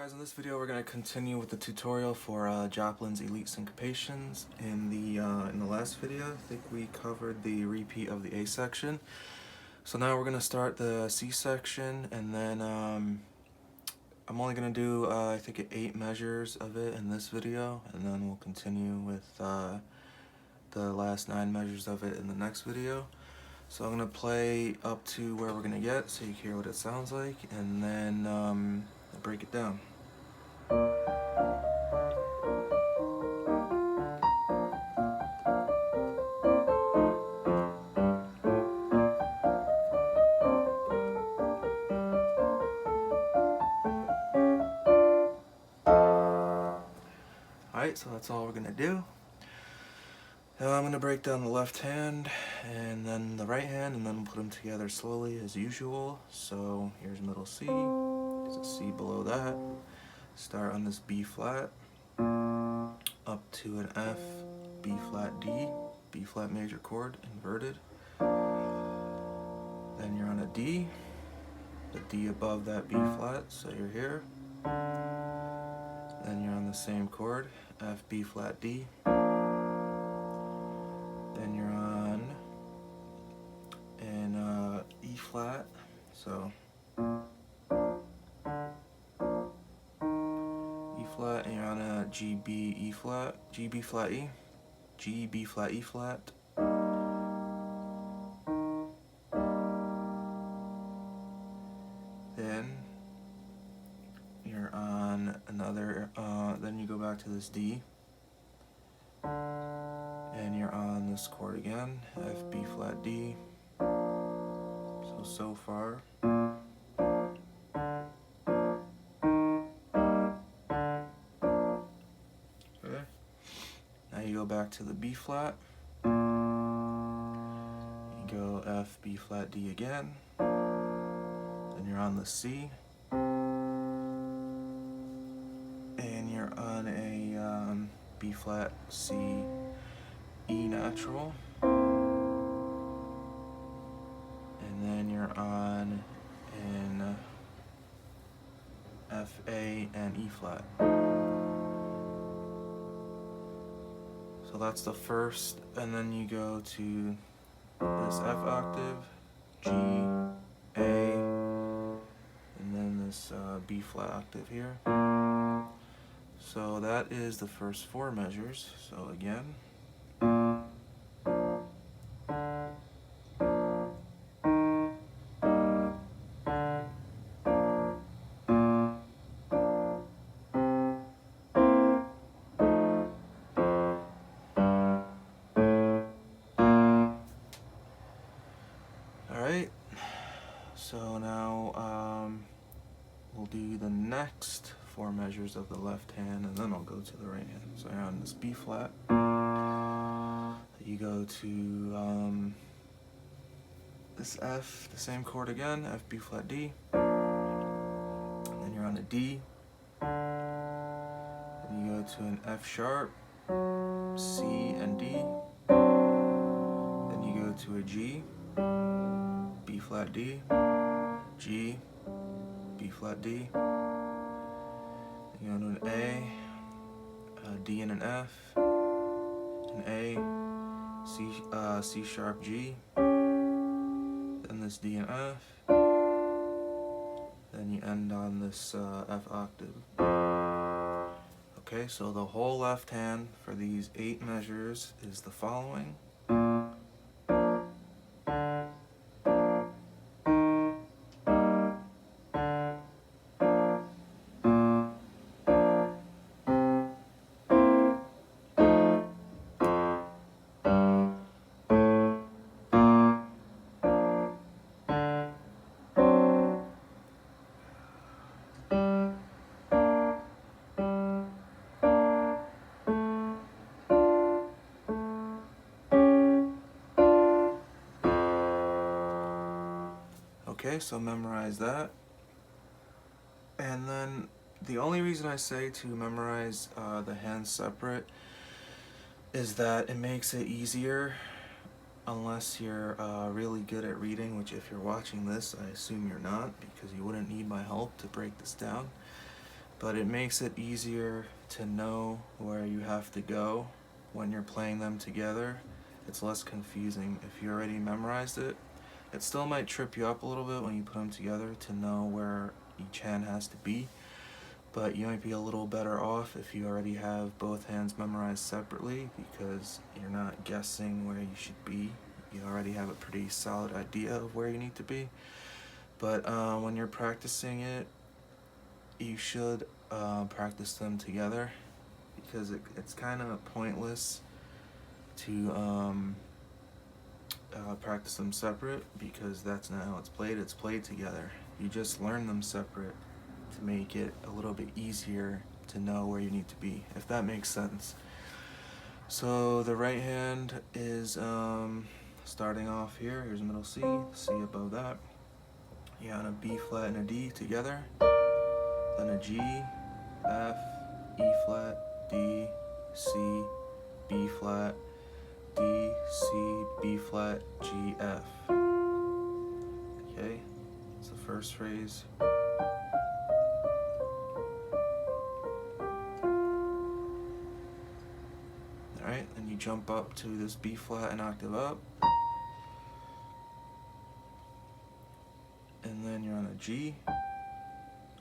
guys, in this video we're going to continue with the tutorial for Joplin's Elite Syncopations. In the last video, I think we covered the repeat of the A section. So now we're going to start the C section, and then I'm only going to do I think 8 measures of it in this video, and then we'll continue with the last 9 measures of it in the next video. So I'm going to play up to where we're going to get so you can hear what it sounds like, and then I'll break it down. Alright, so that's all we're going to do. Now I'm going to break down the left hand and then the right hand, and then we'll put them together slowly as usual. So here's middle C, there's a C below that. Start on this B flat, up to an F, B flat D, B flat major chord, inverted. Then you're on a D, the D above that B flat, so you're here. Then you're on the same chord, F, B flat, D. Then you're on an E flat, so E flat, and you're on a G, B, E flat, G, B flat, E, G, B flat, E flat. Then you're on another, then you go back to this D, and you're on this chord again, F, B flat, D. So far. Okay. Now you go back to the B flat. You go F, B flat, D again. Then you're on the C. And you're on a B flat, C, E natural. And then you're on an F, A, and E flat. So that's the first, and then you go to this F octave, G, A, and then this B flat octave here. So that is the first 4 measures. So again. Alright, so now we'll do the next 4 measures of the left hand, and then I'll go to the right hand. So you're on this B flat. You go to this F, the same chord again, F, B flat, D. And then you're on a D. Then you go to an F sharp, C, and D. Then you go to a G, B flat, D, G, B flat, D. Then you go to an A, D and an F, an A, C sharp, G, then this D and F, then you end on this F octave. Okay, so the whole left hand for these 8 measures is the following. Okay, so memorize that. And then the only reason I say to memorize the hands separate is that it makes it easier unless you're really good at reading, which if you're watching this, I assume you're not, because you wouldn't need my help to break this down. but it makes it easier to know where you have to go when you're playing them together. It's less confusing if you already memorized it. It still might trip you up a little bit when you put them together to know where each hand has to be, but you might be a little better off if you already have both hands memorized separately, because you're not guessing where you should be. You already have a pretty solid idea of where you need to be. But when you're practicing it, you should practice them together, because it's kind of pointless to practice them separate, because that's not how it's played. It's played together. You just learn them separate to make it a little bit easier to know where you need to be, if that makes sense. So the right hand is starting off here. Here's middle C, C above that. You got a B flat and a D together, then a G, F, E flat, D, C, B flat, D, C, B flat, G, F. Okay, that's the first phrase. Alright, then you jump up to this B flat an octave up. And then you're on a G,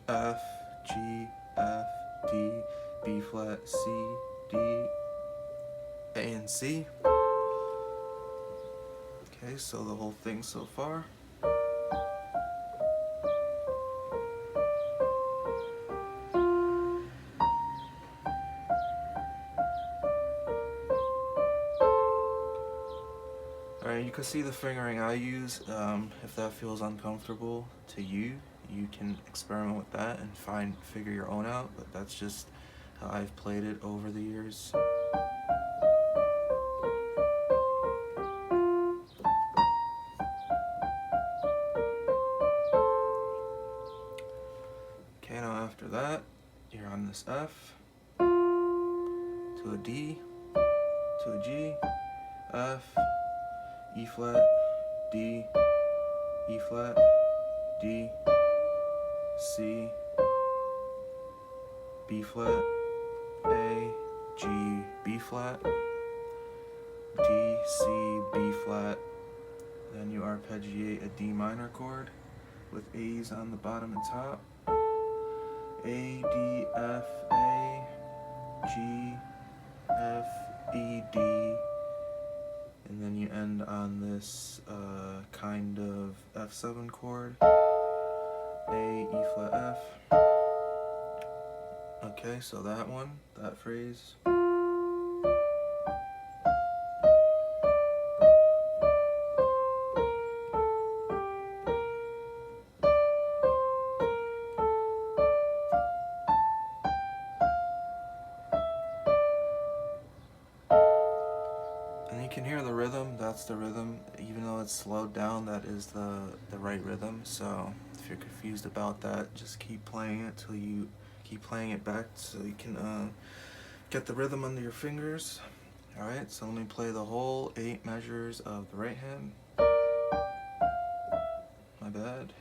F, G, F, D, B flat, C, D, A, and C. Okay, so the whole thing so far. Alright, you can see the fingering I use. If that feels uncomfortable to you, you can experiment with that and figure your own out, but that's just how I've played it over the years. Okay, now after that, you're on this F, to a D, to a G, F, E flat, D, E flat, D, C, B flat, A, G, B flat, D, C, B flat. Then you arpeggiate a D minor chord with A's on the bottom and top. A, D, F, A, G, F, E, D. And then you end on this kind of F7 chord. A, E flat, F. Okay, so that one, that phrase. And you can hear the rhythm, that's the rhythm. Even though it's slowed down, that is the right rhythm. So if you're confused about that, just keep playing it till you keep playing it back so you can get the rhythm under your fingers. Alright, so let me play the whole 8 measures of the right hand. My bad.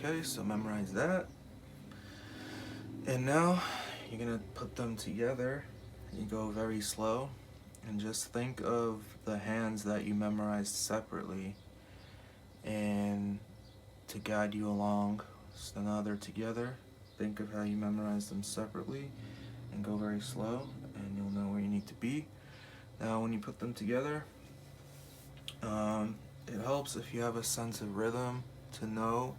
Okay, so memorize that. And now you're gonna put them together. You go very slow and just think of the hands that you memorized separately, and to guide you along. So now they're together. Think of how you memorized them separately and go very slow, and you'll know where you need to be. Now when you put them together, it helps if you have a sense of rhythm to know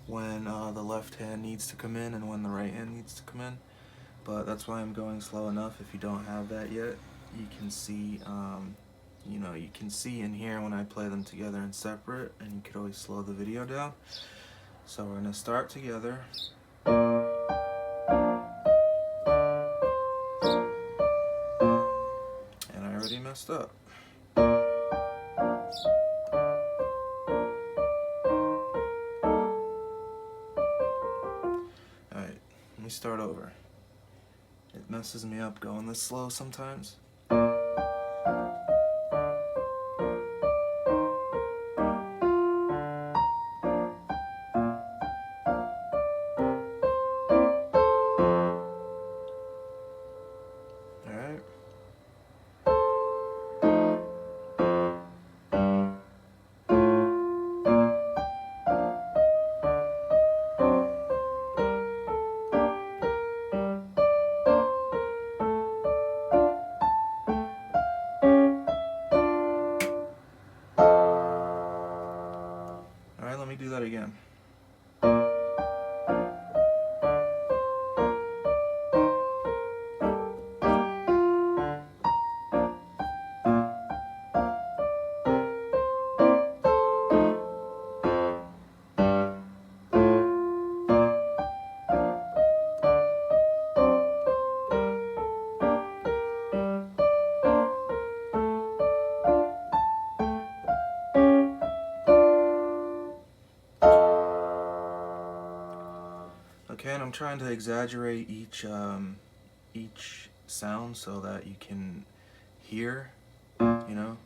when the left hand needs to come in and when the right hand needs to come in. But that's why I'm going slow enough. If you don't have that yet, you can see, you can see and hear when I play them together and separate, and you could always slow the video down. So we're gonna start together. And I already messed up. Alright, let me start over. It messes me up going this slow sometimes. Alright. Alright, let me do that again. Okay, and I'm trying to exaggerate each sound so that you can hear, you know,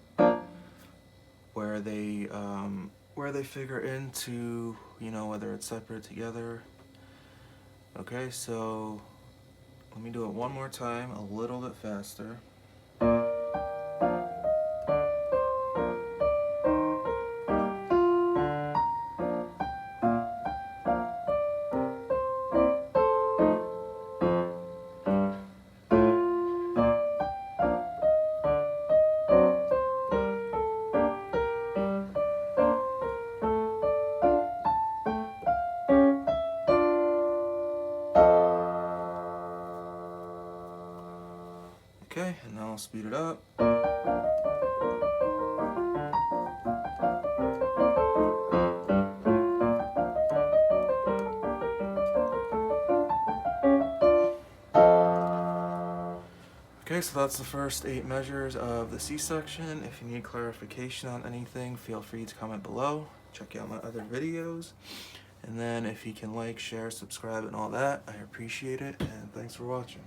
where they figure into, you know, whether it's separate together. Okay, so let me do it one more time, a little bit faster. Okay, and now I'll speed it up. Okay, so that's the first 8 measures of the C section. If you need clarification on anything, feel free to comment below. Check out my other videos. And then if you can like, share, subscribe, and all that, I appreciate it. And thanks for watching.